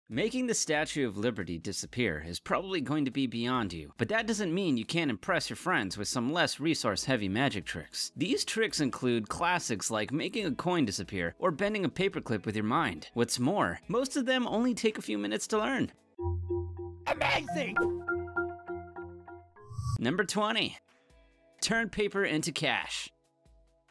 Making the Statue of Liberty disappear is probably going to be beyond you, but that doesn't mean you can't impress your friends with some less resource-heavy magic tricks. These tricks include classics like making a coin disappear or bending a paperclip with your mind. What's more, most of them only take a few minutes to learn. Amazing! Number 20. Turn paper into cash.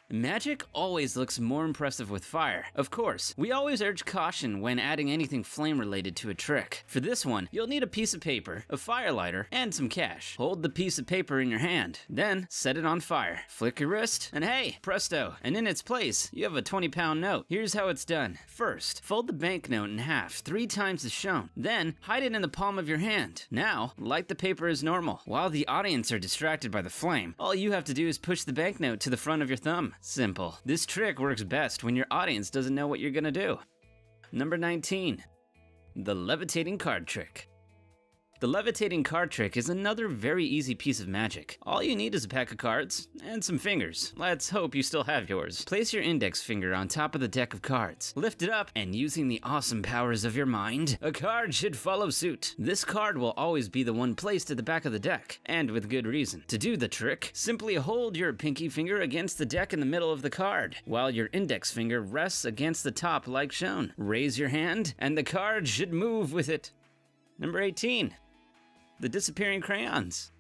Magic always looks more impressive with fire. Of course, we always urge caution when adding anything flame related to a trick. For this one, you'll need a piece of paper, a fire lighter, and some cash. Hold the piece of paper in your hand, then set it on fire. Flick your wrist, and hey, presto, and in its place, you have a 20-pound note. Here's how it's done. First, fold the banknote in half 3 times as shown. Then, hide it in the palm of your hand. Now, light the paper as normal. While the audience are distracted by the flame, all you have to do is push the banknote to the front of your thumb. Simple. This trick works best when your audience doesn't know what you're gonna do. Number 19. The levitating card trick. The levitating card trick is another very easy piece of magic. All you need is a pack of cards and some fingers. Let's hope you still have yours. Place your index finger on top of the deck of cards. Lift it up, and using the awesome powers of your mind, a card should follow suit. This card will always be the one placed at the back of the deck, and with good reason. To do the trick, simply hold your pinky finger against the deck in the middle of the card, while your index finger rests against the top like shown. Raise your hand, and the card should move with it. Number 18. The disappearing crayons.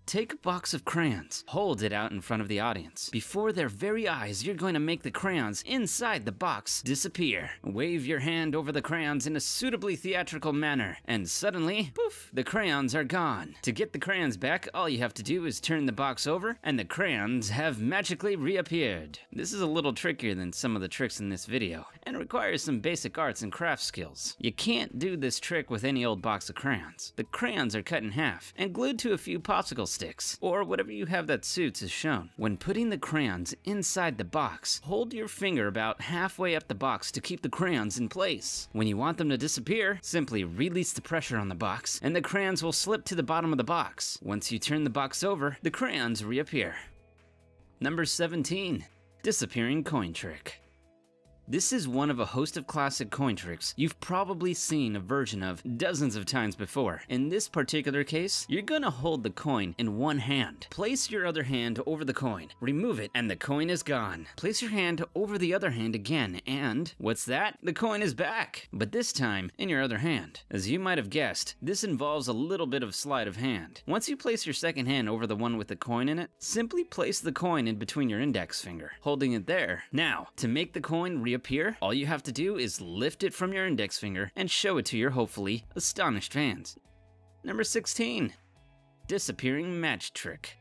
Take a box of crayons, hold it out in front of the audience. Before their very eyes, you're going to make the crayons inside the box disappear. Wave your hand over the crayons in a suitably theatrical manner, and suddenly, poof, the crayons are gone. To get the crayons back, all you have to do is turn the box over, and the crayons have magically reappeared. This is a little trickier than some of the tricks in this video, and requires some basic arts and craft skills. You can't do this trick with any old box of crayons. The crayons are cut in half, and glued to a few popsicle sticks, or whatever you have that suits as shown. When putting the crayons inside the box, hold your finger about halfway up the box to keep the crayons in place. When you want them to disappear, simply release the pressure on the box, and the crayons will slip to the bottom of the box. Once you turn the box over, the crayons reappear. Number 17. Disappearing coin trick. This is one of a host of classic coin tricks you've probably seen a version of dozens of times before. In this particular case, you're gonna hold the coin in one hand. Place your other hand over the coin, remove it, and the coin is gone. Place your hand over the other hand again, and what's that? The coin is back, but this time in your other hand. As you might have guessed, this involves a little bit of sleight of hand. Once you place your second hand over the one with the coin in it, simply place the coin in between your index finger, holding it there. Now, to make the coin reappear, all you have to do is lift it from your index finger and show it to your hopefully astonished fans. Number 16. Disappearing match trick.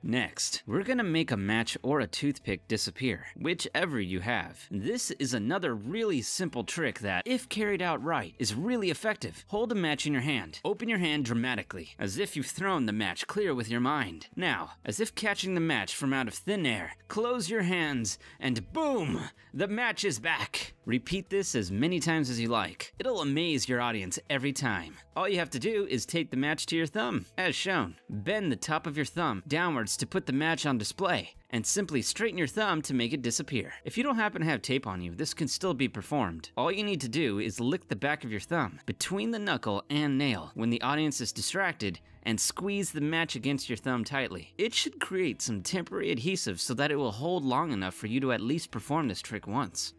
Next, we're gonna make a match or a toothpick disappear, whichever you have. This is another really simple trick that, if carried out right, is really effective. Hold a match in your hand. Open your hand dramatically, as if you've thrown the match clear with your mind. Now, as if catching the match from out of thin air, close your hands, and boom! The match is back! Repeat this as many times as you like. It'll amaze your audience every time. All you have to do is take the match to your thumb, as shown. Bend the top of your thumb downwards to put the match on display, and simply straighten your thumb to make it disappear. If you don't happen to have tape on you, this can still be performed. All you need to do is lick the back of your thumb between the knuckle and nail when the audience is distracted, and squeeze the match against your thumb tightly. It should create some temporary adhesive so that it will hold long enough for you to at least perform this trick once.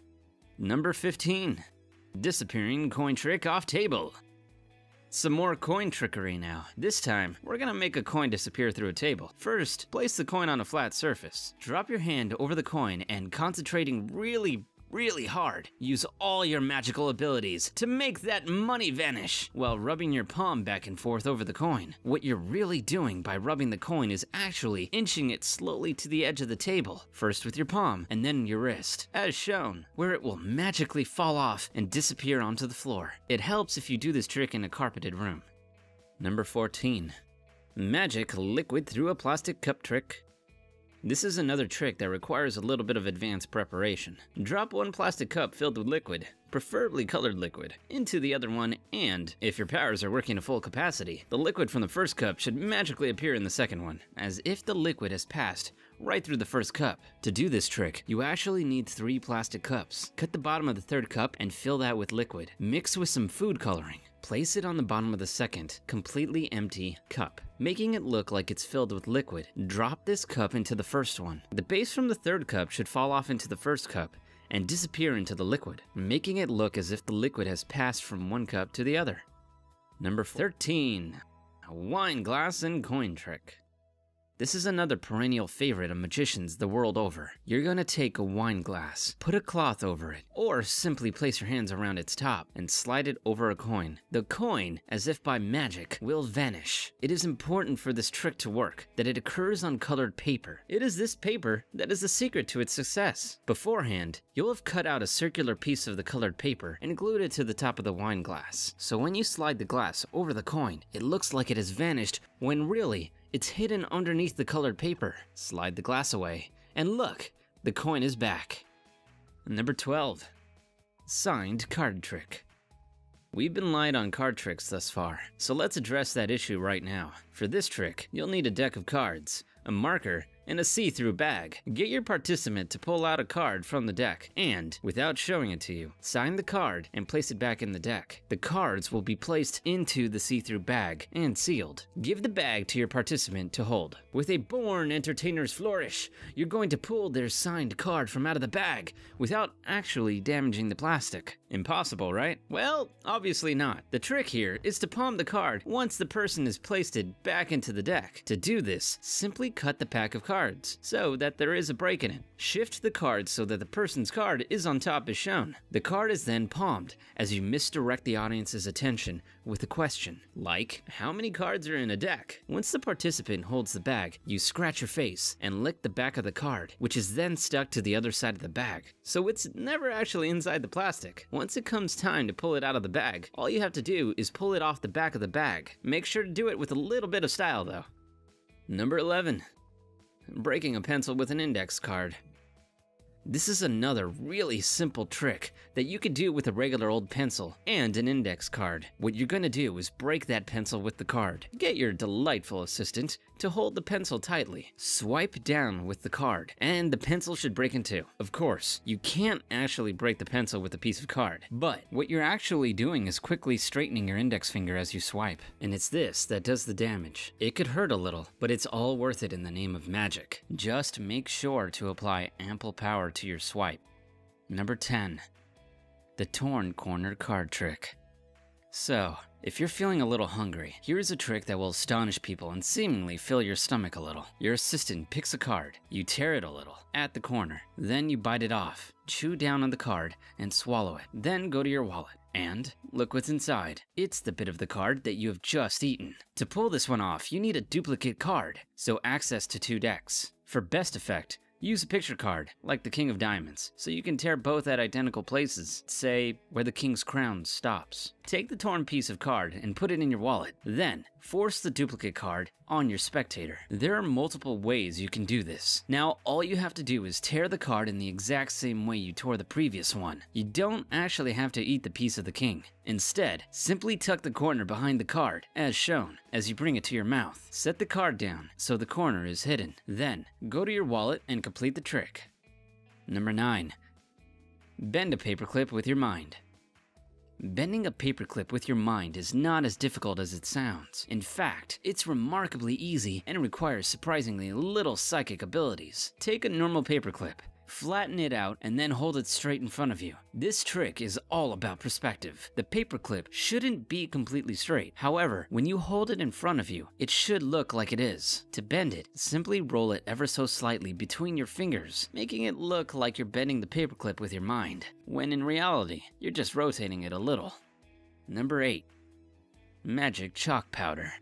Number 15. Disappearing coin trick off table. Some more coin trickery now. This time, we're gonna make a coin disappear through a table. First, place the coin on a flat surface. Drop your hand over the coin and, concentrating really hard, use all your magical abilities to make that money vanish while rubbing your palm back and forth over the coin. What you're really doing by rubbing the coin is actually inching it slowly to the edge of the table, first with your palm and then your wrist, as shown, where it will magically fall off and disappear onto the floor. It helps if you do this trick in a carpeted room. Number 14. Magic liquid through a plastic cup trick. This is another trick that requires a little bit of advanced preparation. Drop one plastic cup filled with liquid, preferably colored liquid, into the other one, and if your powers are working to full capacity, the liquid from the first cup should magically appear in the second one, as if the liquid has passed right through the first cup. To do this trick, you actually need 3 plastic cups. Cut the bottom of the 3rd cup and fill that with liquid. Mix with some food coloring. Place it on the bottom of the 2nd, completely empty cup, making it look like it's filled with liquid. Drop this cup into the first one. The base from the 3rd cup should fall off into the 1st cup and disappear into the liquid, making it look as if the liquid has passed from one cup to the other. Number 13, a wine glass and coin trick. This is another perennial favorite of magicians the world over. You're gonna take a wine glass, put a cloth over it, or simply place your hands around its top and slide it over a coin. The coin, as if by magic, will vanish. It is important for this trick to work that it occurs on colored paper. It is this paper that is the secret to its success. Beforehand, you'll have cut out a circular piece of the colored paper and glued it to the top of the wine glass. So when you slide the glass over the coin, it looks like it has vanished when really, it's hidden underneath the colored paper. Slide the glass away, and look, the coin is back. Number 12, signed card trick. We've been light on card tricks thus far, so let's address that issue right now. For this trick, you'll need a deck of cards, a marker, and a see-through bag. Get your participant to pull out a card from the deck and, without showing it to you, sign the card and place it back in the deck. The cards will be placed into the see-through bag and sealed. Give the bag to your participant to hold. With a born entertainer's flourish, you're going to pull their signed card from out of the bag without actually damaging the plastic. Impossible, right? Well, obviously not. The trick here is to palm the card once the person has placed it back into the deck. To do this, simply cut the pack of cards so that there is a break in it. Shift the card so that the person's card is on top as shown. The card is then palmed as you misdirect the audience's attention with a question, like, how many cards are in a deck? Once the participant holds the bag, you scratch your face and lick the back of the card, which is then stuck to the other side of the bag. So it's never actually inside the plastic. Once it comes time to pull it out of the bag, all you have to do is pull it off the back of the bag. Make sure to do it with a little bit of style though. Number 11. Breaking a pencil with an index card. This is another really simple trick that you could do with a regular old pencil and an index card. What you're gonna do is break that pencil with the card. Get your delightful assistant to hold the pencil tightly. Swipe down with the card, and the pencil should break in two. Of course, you can't actually break the pencil with a piece of card, but what you're actually doing is quickly straightening your index finger as you swipe. And it's this that does the damage. It could hurt a little, but it's all worth it in the name of magic. Just make sure to apply ample power to your swipe. Number 10. The torn corner card trick. So, if you're feeling a little hungry, here's a trick that will astonish people and seemingly fill your stomach a little. Your assistant picks a card, you tear it a little at the corner, then you bite it off, chew down on the card, and swallow it. Then go to your wallet and look what's inside. It's the bit of the card that you have just eaten. To pull this one off, you need a duplicate card, so access to 2 decks. For best effect, use a picture card, like the King of Diamonds, so you can tear both at identical places, say where the King's crown stops. Take the torn piece of card and put it in your wallet. Then, force the duplicate card on your spectator. There are multiple ways you can do this. Now, all you have to do is tear the card in the exact same way you tore the previous one. You don't actually have to eat the piece of the king. Instead, simply tuck the corner behind the card, as shown, as you bring it to your mouth. Set the card down so the corner is hidden. Then, go to your wallet and complete the trick. Number 9. Bend a paperclip with your mind. Bending a paperclip with your mind is not as difficult as it sounds. In fact, it's remarkably easy and requires surprisingly little psychic abilities. Take a normal paperclip, flatten it out, and then hold it straight in front of you. This trick is all about perspective. The paperclip shouldn't be completely straight. However, when you hold it in front of you, it should look like it is. To bend it, simply roll it ever so slightly between your fingers, making it look like you're bending the paperclip with your mind, when in reality, you're just rotating it a little. Number 8. Magic chalk powder.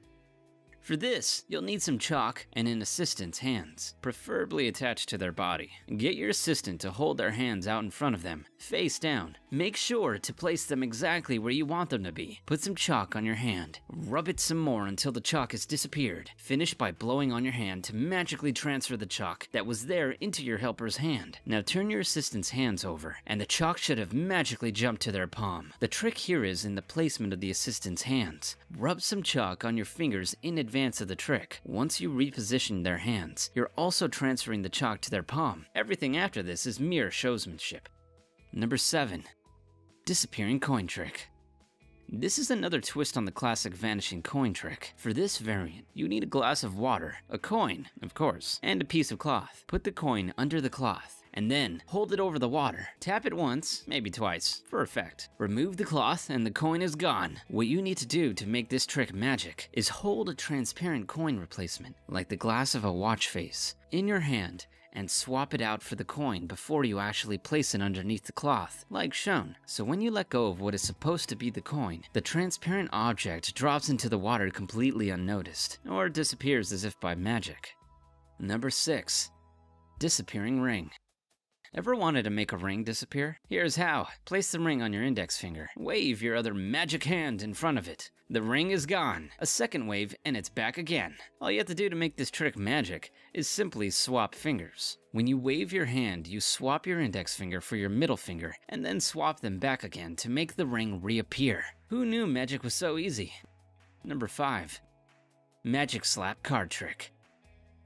For this, you'll need some chalk and an assistant's hands, preferably attached to their body. Get your assistant to hold their hands out in front of them, face down, Make sure to place them exactly where you want them to be. Put some chalk on your hand. Rub it some more until the chalk has disappeared. Finish by blowing on your hand to magically transfer the chalk that was there into your helper's hand. Now turn your assistant's hands over, and the chalk should have magically jumped to their palm. The trick here is in the placement of the assistant's hands. Rub some chalk on your fingers in advance of the trick. Once you reposition their hands, you're also transferring the chalk to their palm. Everything after this is mere showsmanship. Number 7. Disappearing coin trick. This is another twist on the classic vanishing coin trick. For this variant, you need a glass of water, a coin, of course, and a piece of cloth. Put the coin under the cloth, and then hold it over the water. Tap it once, maybe twice, for effect. Remove the cloth and the coin is gone. What you need to do to make this trick magic is hold a transparent coin replacement, like the glass of a watch face, in your hand, and swap it out for the coin before you actually place it underneath the cloth, like shown. So when you let go of what is supposed to be the coin, the transparent object drops into the water completely unnoticed, or disappears as if by magic. Number 6. Disappearing ring. Ever wanted to make a ring disappear? Here's how. Place the ring on your index finger. Wave your other magic hand in front of it. The ring is gone. A second wave and it's back again. All you have to do to make this trick magic is simply swap fingers. When you wave your hand, you swap your index finger for your middle finger and then swap them back again to make the ring reappear. Who knew magic was so easy? Number 5. Magic slap card trick.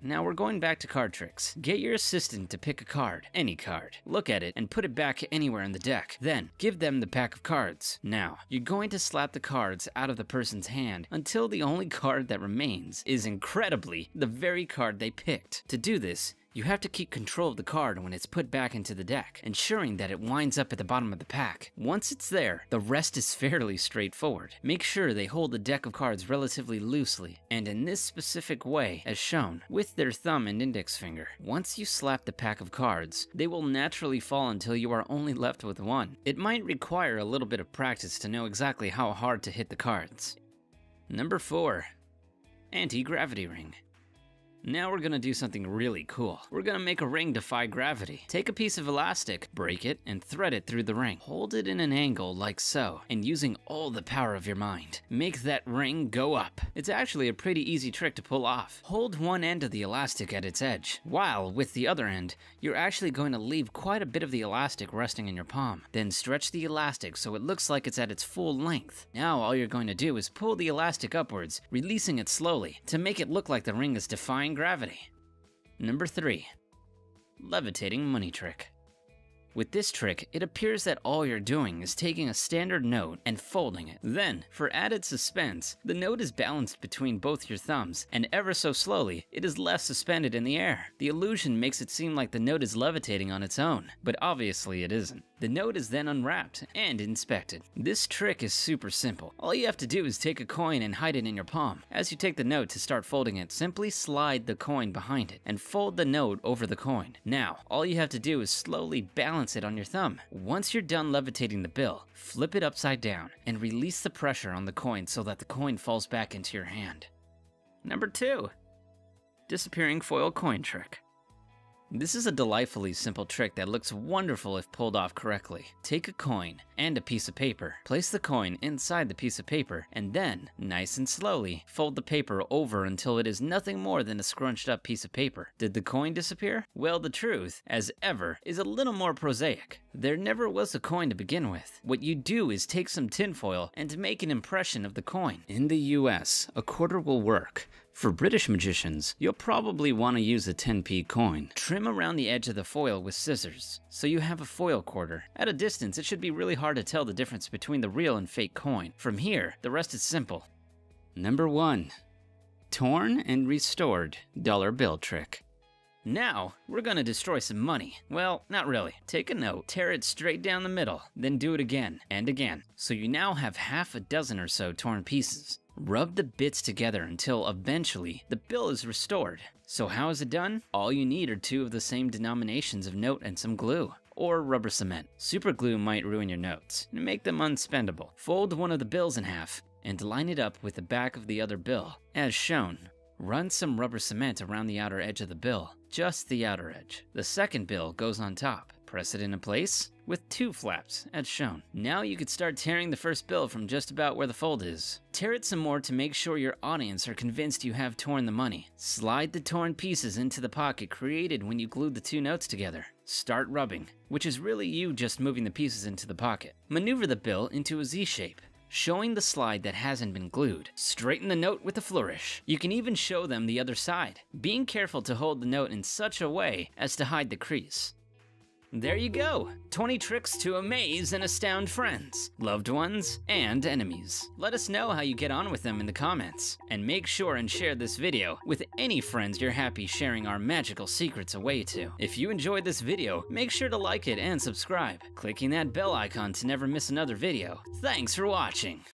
Now we're going back to card tricks. Get your assistant to pick a card, any card. Look at it and put it back anywhere in the deck. Then, give them the pack of cards. Now, you're going to slap the cards out of the person's hand until the only card that remains is incredibly the very card they picked. To do this, you have to keep control of the card when it's put back into the deck, ensuring that it winds up at the bottom of the pack. Once it's there, the rest is fairly straightforward. Make sure they hold the deck of cards relatively loosely, and in this specific way, as shown, with their thumb and index finger. Once you slap the pack of cards, they will naturally fall until you are only left with one. It might require a little bit of practice to know exactly how hard to hit the cards. Number 4. Anti-gravity ring. Now we're gonna do something really cool. We're gonna make a ring defy gravity. Take a piece of elastic, break it, and thread it through the ring. Hold it in an angle like so, and using all the power of your mind, make that ring go up. It's actually a pretty easy trick to pull off. Hold one end of the elastic at its edge, while with the other end, you're actually going to leave quite a bit of the elastic resting in your palm. Then stretch the elastic so it looks like it's at its full length. Now all you're going to do is pull the elastic upwards, releasing it slowly, to make it look like the ring is defying gravity. Number 3. Levitating money trick. With this trick, it appears that all you're doing is taking a standard note and folding it. Then, for added suspense, the note is balanced between both your thumbs, and ever so slowly, it is left suspended in the air. The illusion makes it seem like the note is levitating on its own, but obviously it isn't. The note is then unwrapped and inspected. This trick is super simple. All you have to do is take a coin and hide it in your palm. As you take the note to start folding it, simply slide the coin behind it and fold the note over the coin. Now, all you have to do is slowly balance it on your thumb. Once you're done levitating the bill, flip it upside down and release the pressure on the coin so that the coin falls back into your hand. Number 2. Disappearing foil coin trick. This is a delightfully simple trick that looks wonderful if pulled off correctly. Take a coin and a piece of paper. Place the coin inside the piece of paper, and then, nice and slowly, fold the paper over until it is nothing more than a scrunched up piece of paper. Did the coin disappear? Well, the truth, as ever, is a little more prosaic. There never was a coin to begin with. What you do is take some tinfoil and make an impression of the coin. In the US, a quarter will work. For British magicians, you'll probably want to use a 10p coin. Trim around the edge of the foil with scissors, so you have a foil quarter. At a distance, it should be really hard to tell the difference between the real and fake coin. From here, the rest is simple. Number 1. Torn and restored dollar bill trick. Now, we're gonna destroy some money. Well, not really. Take a note, tear it straight down the middle, then do it again and again. So you now have half a dozen or so torn pieces. Rub the bits together until eventually the bill is restored. So how is it done? All you need are 2 of the same denominations of note and some glue, or rubber cement. Super glue might ruin your notes and make them unspendable. Fold one of the bills in half and line it up with the back of the other bill, as shown. Run some rubber cement around the outer edge of the bill, just the outer edge. The second bill goes on top. Press it into place with 2 flaps, as shown. Now you could start tearing the first bill from just about where the fold is. Tear it some more to make sure your audience are convinced you have torn the money. Slide the torn pieces into the pocket created when you glued the 2 notes together. Start rubbing, which is really you just moving the pieces into the pocket. Maneuver the bill into a Z shape, showing the slide that hasn't been glued. Straighten the note with a flourish. You can even show them the other side, being careful to hold the note in such a way as to hide the crease. There you go! 20 tricks to amaze and astound friends, loved ones, and enemies. Let us know how you get on with them in the comments. And make sure and share this video with any friends you're happy sharing our magical secrets away to. If you enjoyed this video, make sure to like it and subscribe, clicking that bell icon to never miss another video. Thanks for watching!